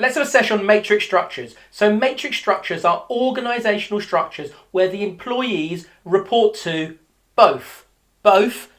Let's have a session on matrix structures. So matrix structures are organisational structures where the employees report to both.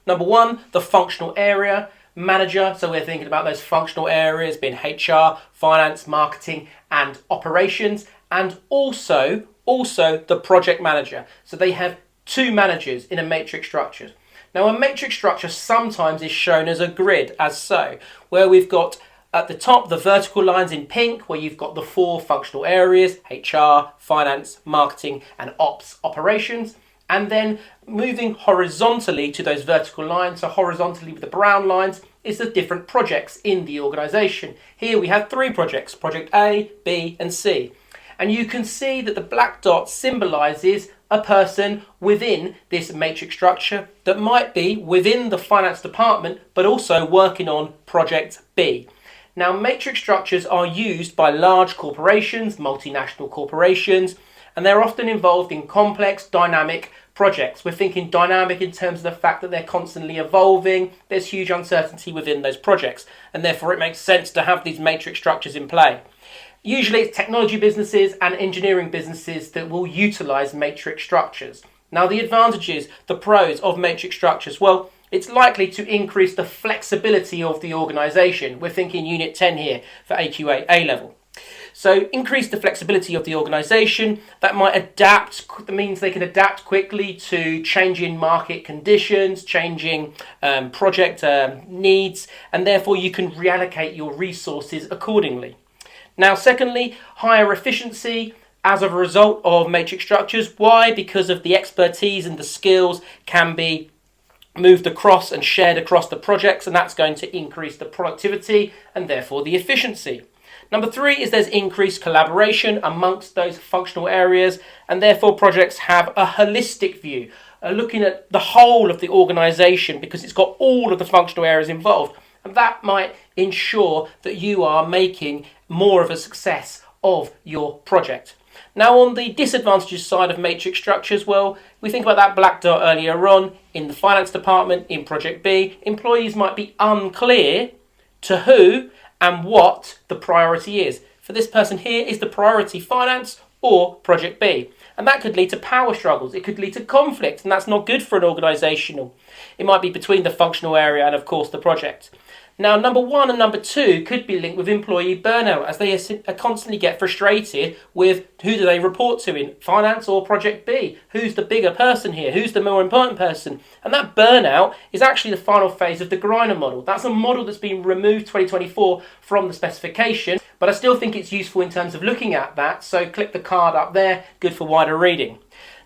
Number one, the functional area manager. So we're thinking about those functional areas being HR, finance, marketing and operations, and also the project manager. So they have two managers in a matrix structure. Now a matrix structure sometimes is shown as a grid, as so, where we've got at the top, the vertical lines in pink, where you've got the four functional areas, HR, finance, marketing, and operations. And then moving horizontally to those vertical lines, so horizontally with the brown lines, is the different projects in the organisation. Here we have three projects, Project A, B, and C. And you can see that the black dot symbolises a person within this matrix structure that might be within the finance department, but also working on Project B. Now, matrix structures are used by large corporations, multinational corporations, and they're often involved in complex, dynamic projects. We're thinking dynamic in terms of the fact that they're constantly evolving. There's huge uncertainty within those projects, and therefore it makes sense to have these matrix structures in play. Usually it's technology businesses and engineering businesses that will utilise matrix structures. Now, the advantages, the pros of matrix structures, well, it's likely to increase the flexibility of the organisation. We're thinking Unit 10 here for AQA A-level. So increase the flexibility of the organisation. That might adapt, that means they can adapt quickly to changing market conditions, changing project needs, and therefore you can reallocate your resources accordingly. Now, secondly, higher efficiency as a result of matrix structures. Why? Because of the expertise and the skills can be moved across and shared across the projects, and that's going to increase the productivity and therefore the efficiency. Number three is there's increased collaboration amongst those functional areas, and therefore projects have a holistic view, looking at the whole of the organisation because it's got all of the functional areas involved, and that might ensure that you are making more of a success of your project. Now, on the disadvantages side of matrix structures, well, we think about that black dot earlier on in the finance department in Project B. Employees might be unclear to who and what the priority is. For this person here, is the priority finance or Project B? And that could lead to power struggles. It could lead to conflict, and that's not good for an organisational. It might be between the functional area and, of course, the project. Now, number one and number two could be linked with employee burnout, as they constantly get frustrated with who do they report to in finance or Project B. Who's the bigger person here? Who's the more important person? And that burnout is actually the final phase of the Greiner model. That's a model that's been removed 2024 from the specification, but I still think it's useful in terms of looking at that. So click the card up there, good for wider reading.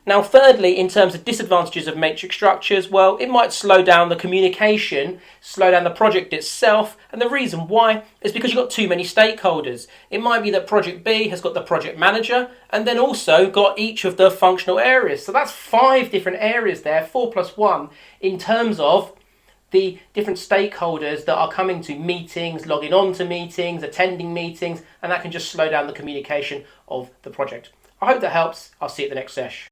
Now, thirdly, in terms of disadvantages of matrix structures, well, it might slow down the communication, slow down the project itself, and the reason why is because you've got too many stakeholders. It might be that Project B has got the project manager and then also got each of the functional areas. So that's 5 different areas there, 4 plus 1, in terms of the different stakeholders that are coming to meetings, logging on to meetings, attending meetings, and that can just slow down the communication of the project. I hope that helps. I'll see you at the next sesh.